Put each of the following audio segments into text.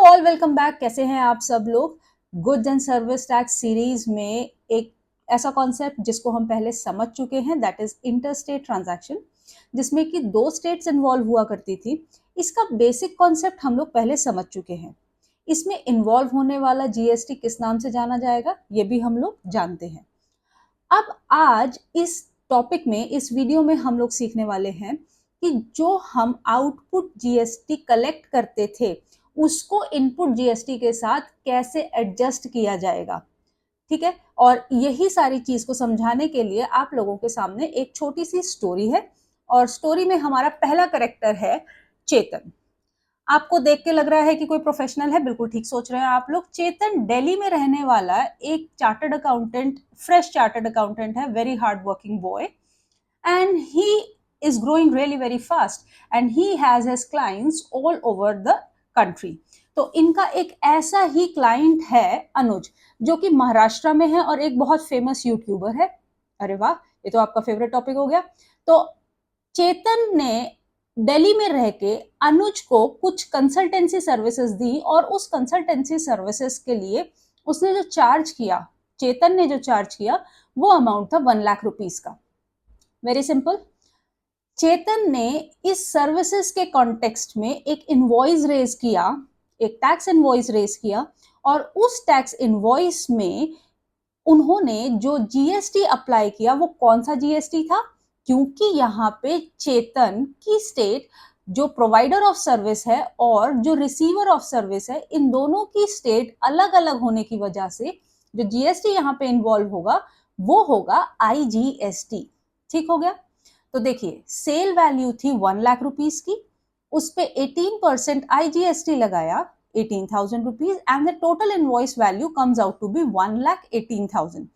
All welcome back. कैसे हैं आप सब लोग। Goods and service tax series में एक ऐसा कॉन्सेप्ट जिसको हम पहले समझ चुके हैं, दैट इज इंटरस्टेट ट्रांजैक्शन, जिसमें कि दो स्टेट्स इन्वॉल्व हुआ करती थी। इसका बेसिक कॉन्सेप्ट हम लोग पहले समझ चुके हैं। इसमें इन्वॉल्व होने वाला जीएसटी किस नाम से जाना जाएगा ये भी हम लोग जानते हैं। अब आज इस टॉपिक में, इस वीडियो में हम लोग सीखने वाले हैं कि जो हम आउटपुट जीएसटी कलेक्ट करते थे उसको इनपुट जीएसटी के साथ कैसे एडजस्ट किया जाएगा। ठीक है, और यही सारी चीज को समझाने के लिए आप लोगों के सामने एक छोटी सी स्टोरी है, और स्टोरी में हमारा पहला करेक्टर है चेतन। आपको देख के लग रहा है कि कोई प्रोफेशनल है, बिल्कुल ठीक सोच रहे हैं आप लोग। चेतन दिल्ली में रहने वाला एक chartered accountant, fresh chartered accountant है, very hard working boy, and he is growing really very fast and he has his clients all over the country। तो इनका एक ऐसा ही क्लाइंट है अनुज, जो कि महाराष्ट्र में है और एक बहुत फेमस यूट्यूबर है। अरे वाह, ये तो आपका फेवरेट टॉपिक हो गया। तो चेतन ने दिल्ली में रह के अनुज को कुछ कंसल्टेंसी सर्विसेज दी, और उस कंसल्टेंसी सर्विसेज के लिए उसने जो चार्ज किया, चेतन ने जो चार्ज किया वो अमाउंट था 1 लाख रुपीस का। Very simple. चेतन ने इस सर्विसेज के कॉन्टेक्स्ट में एक इनवॉइस रेज किया, एक टैक्स इनवॉइस रेज किया, और उस टैक्स इनवॉइस में उन्होंने जो जीएसटी अप्लाई किया वो कौन सा जीएसटी था, क्योंकि यहाँ पे चेतन की स्टेट, जो प्रोवाइडर ऑफ सर्विस है और जो रिसीवर ऑफ सर्विस है, इन दोनों की स्टेट अलग अलग होने की वजह से जो जीएसटी यहाँ पे इन्वॉल्व होगा वो होगा आईजीएसटी। ठीक हो गया। तो देखिए, सेल वैल्यू थी 1 लाख रुपीस की, उस पे 18% आईजीएसटी लगाया, 18,000 rupees, and the total invoice value comes out to be 1,18,000।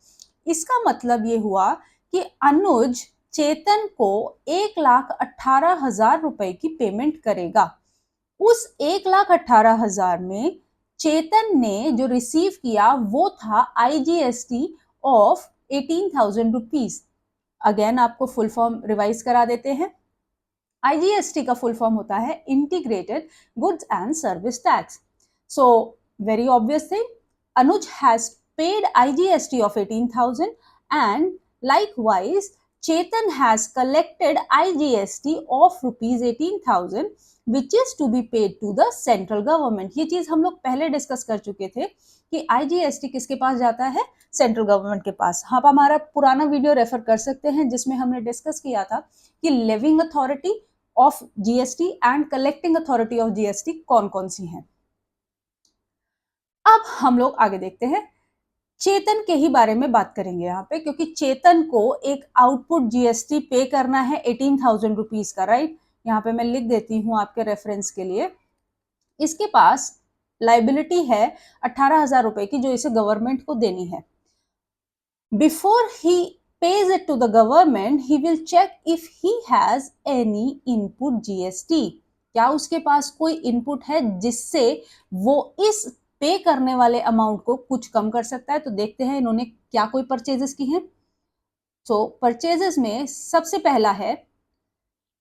इसका मतलब ये हुआ कि अनुज चेतन को 1,18,000 रुपए की पेमेंट करेगा। उस 1,18,000 में चेतन ने जो रिसीव किया वो था आईजीएसटी ऑफ 18,000 रुपीज। अगेन आपको फुल फॉर्म रिवाइज करा देते हैं। आईजीएसटी का फुल फॉर्म होता है integrated goods and service tax. So very obvious thing, Anuj has paid IGST of 18,000 and likewise Chetan has collected IGST of rupees 18,000 which is to be paid to the central government। ये चीज हम लोग पहले discuss कर चुके थे कि IGST किसके पास जाता है, सेंट्रल गवर्नमेंट के पास। आप हमारा पुराना वीडियो रेफर कर सकते हैं जिसमें हमने डिस्कस किया था कि living authority of GST and collecting authority of GST कौन कौन सी हैं। अब हम लोग आगे देखते हैं, चेतन के ही बारे में बात करेंगे यहाँ पे, क्योंकि चेतन को एक आउटपुट जीएसटी पे करना है 18,000 रुपीज का, राइट। यहाँ पे मैं लिख देती हूँ आपके रेफरेंस के लिए। इसके पास लाइबिलिटी है 18,000 रुपए की, जो इसे गवर्नमेंट को देनी है। Before he pays it to the government, he will check if he has any input GST। क्या उसके पास कोई इनपुट है जिससे वो इस पे करने वाले अमाउंट को कुछ कम कर सकता है। तो देखते हैं इन्होंने क्या कोई परचेजेस की हैं। सो परचेजेस में सबसे पहला है,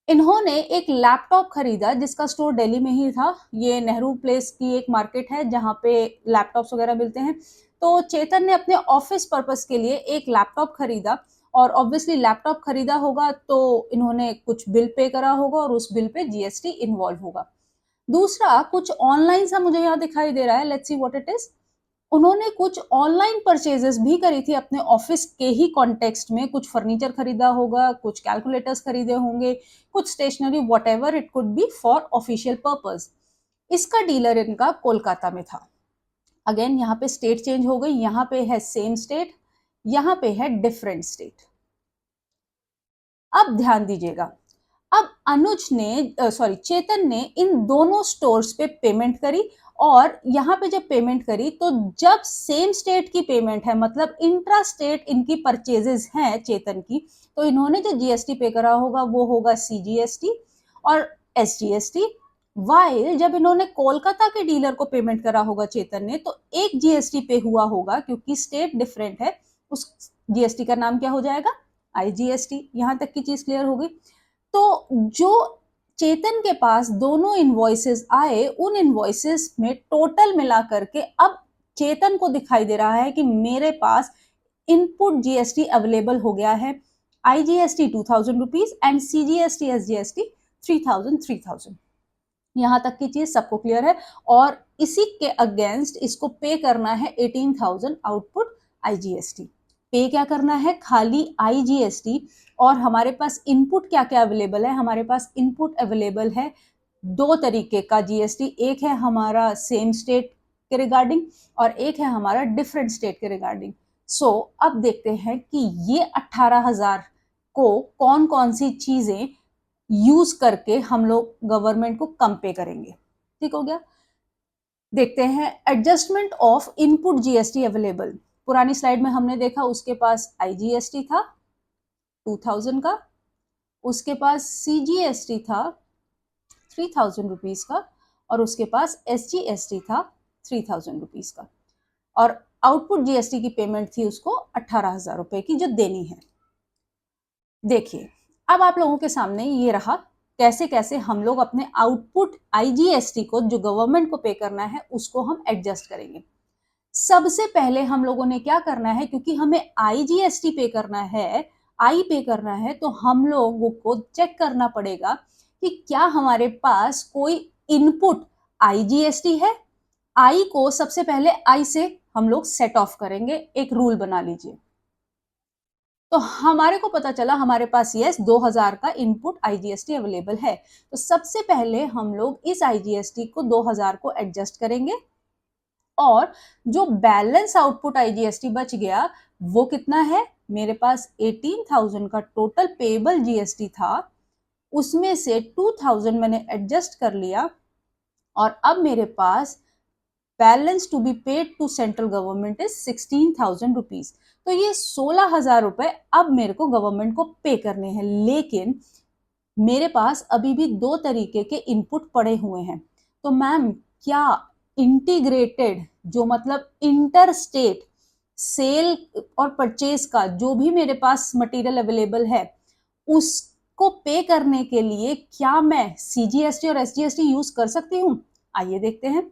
इन्होंने एक लैपटॉप खरीदा जिसका स्टोर दिल्ली में ही था। ये नेहरू प्लेस की एक मार्केट है जहाँ पे लैपटॉप्स वगैरह मिलते हैं। तो चेतन ने अपने ऑफिस पर्पस के लिए एक लैपटॉप खरीदा, और ऑब्वियसली लैपटॉप खरीदा होगा तो इन्होंने कुछ बिल पे करा होगा और उस बिल पे जीएसटी इन्वॉल्व होगा। दूसरा, कुछ ऑनलाइन सा मुझे यहाँ दिखाई दे रहा है, let's see what it is. उन्होंने कुछ ऑनलाइन परचेजेस भी करी थी अपने ऑफिस के ही कॉन्टेक्स्ट में। कुछ फर्नीचर खरीदा होगा, कुछ कैलकुलेटर्स खरीदे होंगे, कुछ stationery, whatever it could be for official purpose. इसका डीलर इनका कोलकाता में था। अगेन यहाँ पे स्टेट चेंज हो गई, यहाँ पे है सेम स्टेट, यहाँ पे है डिफरेंट स्टेट। अब ध्यान दीजिएगा, अब अनुज ने चेतन ने इन दोनों स्टोर्स पे पेमेंट करी, और यहाँ पे जब पेमेंट करी तो जब सेम स्टेट की पेमेंट है, मतलब इंट्रा स्टेट इनकी परचेजेस हैं चेतन की, तो इन्होंने जो जीएसटी पे करा होगा वो होगा सीजीएसटी और एसजीएसटी। वाइल जब इन्होंने कोलकाता के डीलर को पेमेंट करा होगा चेतन ने, तो एक जीएसटी पे हुआ होगा, क्योंकि स्टेट डिफरेंट है। उस जीएसटी का नाम क्या हो जाएगा, आईजीएसटी। यहां तक की चीज क्लियर हो गई। तो जो चेतन के पास दोनों इनवॉइसेस आए, उन इनवॉइसेस में टोटल मिला करके अब चेतन को दिखाई दे रहा है कि मेरे पास इनपुट जीएसटी अवेलेबल हो गया है, IGST 2000 rupees and CGST SGST 3000। यहां तक की चीज सबको क्लियर है, और इसी के अगेंस्ट इसको पे करना है 18,000 आउटपुट आईजीएसटी। पे क्या करना है, खाली आईजीएसटी। और हमारे पास इनपुट क्या क्या अवेलेबल है, हमारे पास इनपुट अवेलेबल है दो तरीके का जीएसटी, एक है हमारा सेम स्टेट के रिगार्डिंग और एक है हमारा डिफरेंट स्टेट के रिगार्डिंग। सो अब देखते हैं कि ये 18,000 को कौन कौन सी चीजें यूज करके हम लोग गवर्नमेंट को कम पे करेंगे। ठीक हो गया। देखते हैं adjustment of input GST available. पुरानी स्लाइड में हमने देखा उसके पास आईजीएसटी था 2000 का, उसके पास सीजीएसटी था 3000 रुपीज का, और उसके पास एसजीएसटी था 3000 रुपीज का, और आउटपुट जीएसटी की पेमेंट थी उसको 18,000 रुपए की जो देनी है। देखिए अब आप लोगों के सामने ये रहा कैसे कैसे हम लोग अपने आउटपुट आईजीएसटी को जो गवर्नमेंट को पे करना है उसको हम एडजस्ट करेंगे। सबसे पहले हम लोगों ने क्या करना है, क्योंकि हमें आईजीएसटी पे करना है, आई पे करना है, तो हम लोगों को चेक करना पड़ेगा कि क्या हमारे पास कोई इनपुट आईजीएसटी है। आई को सबसे पहले आई से हम लोग सेट ऑफ करेंगे, एक रूल बना लीजिए। तो हमारे को पता चला हमारे पास यस 2000 का इनपुट आईजीएसटी अवेलेबल है। तो सबसे पहले हम लोग इस आईजीएसटी को 2000 को एडजस्ट करेंगे, और जो बैलेंस आउटपुट आईजीएसटी बच गया वो कितना है, मेरे पास 18,000 का टोटल पेएबल जीएसटी था, उसमें से 2,000 मैंने एडजस्ट कर लिया, और अब मेरे पास balance to be paid to central government is 16,000 rupees. तो ये 16,000 रुपए अब मेरे को गवर्नमेंट को पे करने हैं, लेकिन मेरे पास अभी भी दो तरीके के इनपुट पड़े हुए हैं। तो मैम क्या इंटीग्रेटेड जो मतलब इंटर स्टेट सेल और परचेज का जो भी मेरे पास मटेरियल अवेलेबल है उसको पे करने के लिए क्या मैं सीजीएसटी और एसजीएसटी यूज कर सकती हूँ? आइए देखते हैं।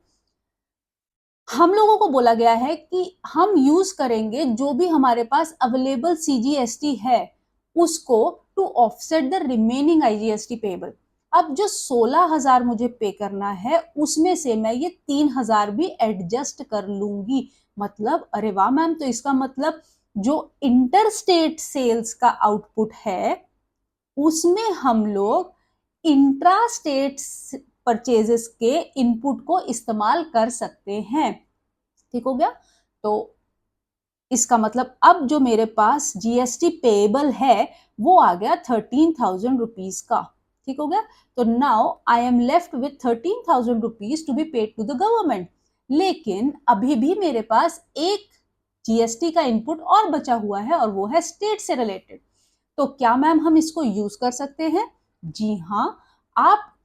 हम लोगों को बोला गया है कि हम यूज करेंगे जो भी हमारे पास अवेलेबल सीजीएसटी है उसको to offset the remaining IGST payable. अब जो 16,000 मुझे पे करना है उसमें से मैं ये 3,000 भी एडजस्ट कर लूंगी। मतलब अरे वाह मैम, तो इसका मतलब जो इंटर स्टेट सेल्स का आउटपुट है उसमें हम लोग इंट्रा स्टेट परचेजेस के इनपुट को इस्तेमाल कर सकते हैं। ठीक हो गया। तो इसका मतलब अब जो मेरे पास जीएसटी पेएबल है वो आ गया 13,000 रुपीज का। ठीक हो गया। तो now I am left with 13,000 rupees to be paid to the government. लेकिन अभी भी मेरे पास एक जीएसटी का इनपुट और बचा हुआ है और वो है स्टेट से रिलेटेड। तो क्या मैम हम इसको यूज कर सकते हैं? जी हाँ, आप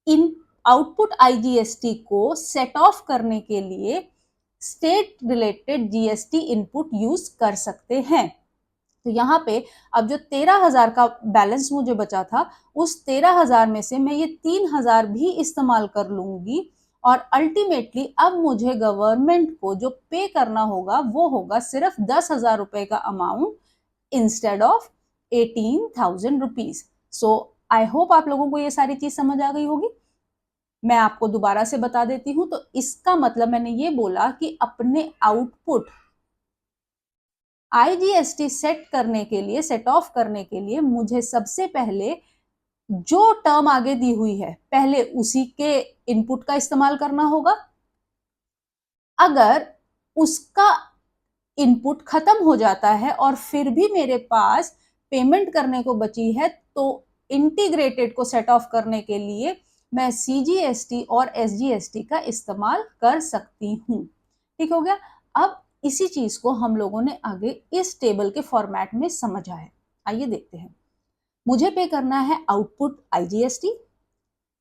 इन आउटपुट आईजीएसटी को सेट ऑफ करने के लिए state related GST input use कर सकते हैं। तो यहाँ पे अब जो 13,000 का बैलेंस मुझे बचा था उस 13,000 में से मैं ये 3,000 भी इस्तेमाल कर लूंगी, और अल्टीमेटली अब मुझे गवर्नमेंट को जो पे करना होगा वो होगा सिर्फ 10,000 रुपए का amount instead of 18,000 rupees. So I hope आप लोगों को ये सारी चीज समझ आ गई होगी। मैं आपको दोबारा से बता देती हूं। तो इसका मतलब मैंने ये बोला कि अपने आउटपुट आईजीएसटी सेट करने के लिए, सेट ऑफ करने के लिए मुझे सबसे पहले जो टर्म आगे दी हुई है पहले उसी के इनपुट का इस्तेमाल करना होगा। अगर उसका इनपुट खत्म हो जाता है और फिर भी मेरे पास पेमेंट करने को बची है तो इंटीग्रेटेड को सेट ऑफ करने के लिए मैं सीजीएसटी और एसजीएसटी का इस्तेमाल कर सकती हूँ। ठीक हो गया। अब इसी चीज को हम लोगों ने आगे इस टेबल के फॉर्मेट में समझा है। आइए देखते हैं। मुझे पे करना है आउटपुट आईजीएसटी।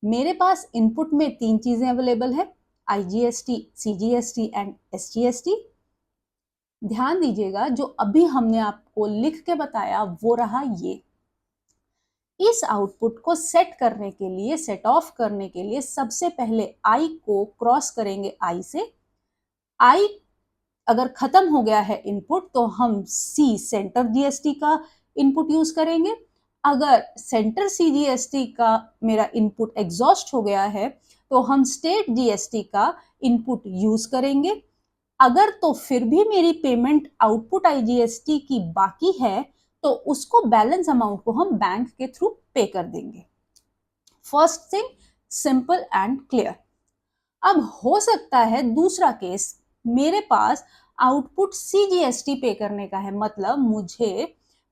मेरे पास इनपुट में तीन चीजें अवेलेबल है, आईजीएसटी, सीजीएसटी एंड एसजीएसटी। ध्यान दीजिएगा जो अभी हमने आपको लिख के बताया वो रहा ये। इस आउटपुट को सेट करने के लिए, सेट ऑफ करने के लिए सबसे पहले आई को क्रॉस करेंगे आई से। आई अगर खत्म हो गया है इनपुट तो हम सी सेंटर जीएसटी का इनपुट यूज करेंगे। अगर सेंटर सीजीएसटी का मेरा इनपुट एग्जॉस्ट हो गया है तो हम स्टेट जीएसटी का इनपुट यूज करेंगे। अगर तो फिर भी मेरी पेमेंट आउटपुट आईजीएसटी की बाकी है तो उसको बैलेंस अमाउंट को हम बैंक के थ्रू पे कर देंगे। First thing, simple and clear. अब हो सकता है दूसरा केस, मेरे पास आउटपुट सीजीएसटी पे करने का है, मतलब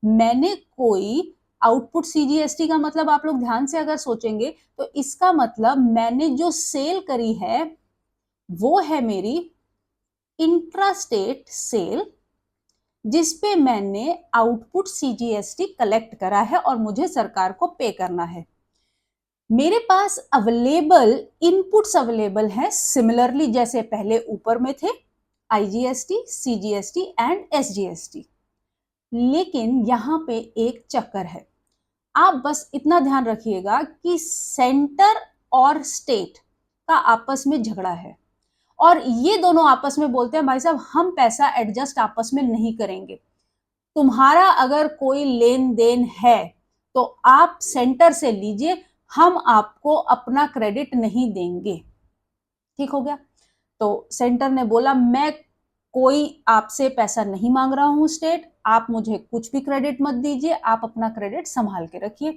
मैंने कोई आउटपुट सीजीएसटी का मतलब आप लोग ध्यान से अगर सोचेंगे तो इसका मतलब मैंने जो सेल करी है वो है मेरी इंट्रास्टेट सेल, जिसपे मैंने आउटपुट सीजीएसटी कलेक्ट करा है और मुझे सरकार को पे करना है। मेरे पास अवेलेबल इनपुट्स अवेलेबल हैं सिमिलरली जैसे पहले ऊपर में थे, आईजीएसटी, सीजीएसटी एंड एसजीएसटी। लेकिन यहाँ पे एक चक्कर है, आप बस इतना ध्यान रखिएगा कि सेंटर और स्टेट का आपस में झगड़ा है और ये दोनों आपस में बोलते हैं भाई साहब हम पैसा एडजस्ट आपस में नहीं करेंगे, तुम्हारा अगर कोई लेन देन है तो आप सेंटर से लीजिए, हम आपको अपना क्रेडिट नहीं देंगे। ठीक हो गया। तो सेंटर ने बोला मैं कोई आपसे पैसा नहीं मांग रहा हूं स्टेट, आप मुझे कुछ भी क्रेडिट मत दीजिए, आप अपना क्रेडिट संभाल के रखिए।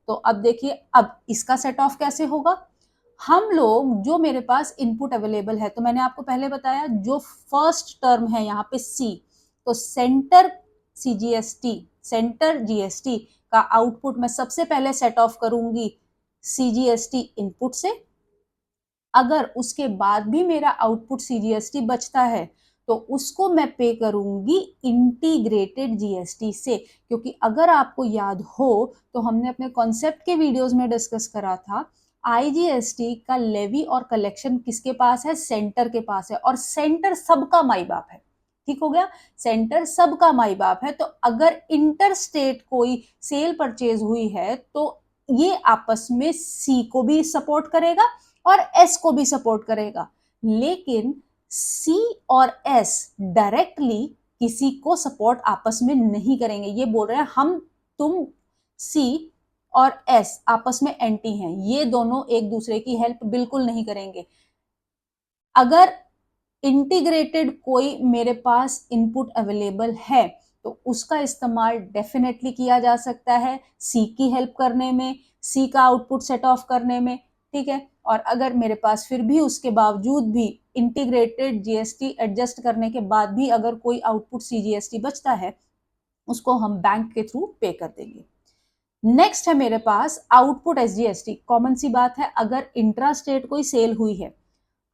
तो अब देखिए अब इसका सेट ऑफ कैसे होगा। हम लोग जो मेरे पास इनपुट अवेलेबल है, तो मैंने आपको पहले बताया जो फर्स्ट टर्म है यहाँ पे सी, तो सेंटर सीजीएसटी, सेंटर जीएसटी का आउटपुट मैं सबसे पहले सेट ऑफ करूंगी सीजीएसटी इनपुट से। अगर उसके बाद भी मेरा आउटपुट सीजीएसटी बचता है तो उसको मैं पे करूंगी इंटीग्रेटेड जीएसटी से, क्योंकि अगर आपको याद हो तो हमने अपने कॉन्सेप्ट के वीडियोस में डिस्कस करा था, आईजीएसटी का लेवी और कलेक्शन किसके पास है, सेंटर के पास है, और सेंटर सबका माई बाप है। ठीक हो गया, सेंटर सबका माई बाप है। तो अगर इंटर स्टेट कोई सेल परचेज हुई है तो ये आपस में सी को भी सपोर्ट करेगा और एस को भी सपोर्ट करेगा, लेकिन सी और एस डायरेक्टली किसी को सपोर्ट आपस में नहीं करेंगे। ये बोल रहे हैं हम तुम सी और एस आपस में एंटी हैं, ये दोनों एक दूसरे की हेल्प बिल्कुल नहीं करेंगे। अगर इंटीग्रेटेड कोई मेरे पास इनपुट अवेलेबल है तो उसका इस्तेमाल डेफिनेटली किया जा सकता है सी की हेल्प करने में, सी का आउटपुट सेट ऑफ करने में। ठीक है, और अगर मेरे पास फिर भी उसके बावजूद भी इंटीग्रेटेड जीएसटी एडजस्ट करने के बाद भी अगर कोई आउटपुट सीजीएसटी बचता है उसको हम बैंक के थ्रू पे कर देंगे। नेक्स्ट है मेरे पास आउटपुट एसजीएसटी। कॉमन सी बात है, अगर इंट्रा स्टेट कोई सेल हुई है,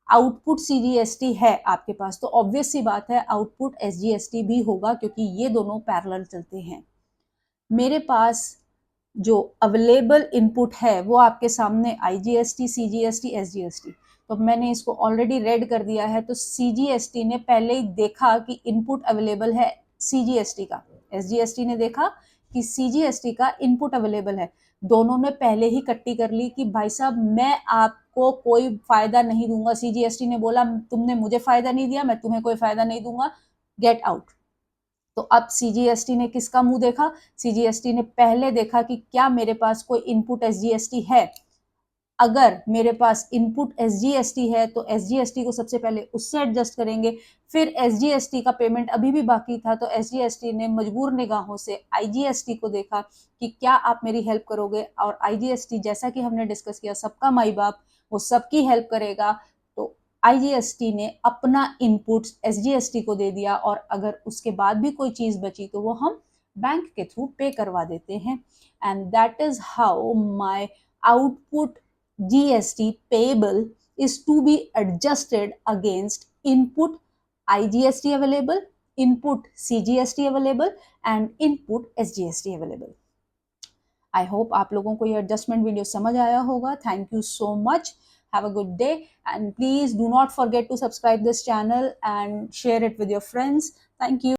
आउटपुट सीजीएसटी है आपके पास, तो ऑब्वियस सी बात है आउटपुट एसजीएसटी भी होगा, क्योंकि ये दोनों पैरेलल चलते हैं। मेरे पास जो अवेलेबल इनपुट है वो आपके सामने आईजीएसटी, सीजीएसटी, एसजीएसटी, तो मैंने इसको ऑलरेडी रेड कर दिया है। तो सीजीएसटी ने पहले ही देखा कि इनपुट अवेलेबल है सीजीएसटी का, एसजीएसटी ने देखा कि सीजीएसटी का इनपुट अवेलेबल है, दोनों ने पहले ही कट्टी कर ली कि भाई साहब मैं आपको कोई फायदा नहीं दूंगा। सीजीएसटी ने बोला तुमने मुझे फायदा नहीं दिया, मैं तुम्हें कोई फायदा नहीं दूंगा, गेट आउट। तो अब सीजीएसटी ने किसका मुंह देखा, सीजीएसटी ने पहले देखा कि क्या मेरे पास कोई इनपुट एसजीएसटी है। अगर मेरे पास इनपुट एसजीएसटी है तो एसजीएसटी को सबसे पहले उससे एडजस्ट करेंगे, फिर एसजीएसटी का पेमेंट अभी भी बाकी था तो एसजीएसटी ने मजबूर निगाहों से आईजीएसटी को देखा कि क्या आप मेरी हेल्प करोगे, और आईजीएसटी जैसा कि हमने डिस्कस किया सबका माई बाप, वो सबकी हेल्प करेगा। तो आईजीएसटी ने अपना इनपुट एसजीएसटी को दे दिया और अगर उसके बाद भी कोई चीज बची तो वो हम बैंक के थ्रू पे करवा देते हैं। And that is how my output GST payable is to be adjusted against input IGST available, input CGST available and input SGST available. I hope आप लोगों को ये एडजस्टमेंट वीडियो समझ आया होगा। Thank you so much. Have a good day and please do not forget to subscribe this channel and share it with your friends. Thank you.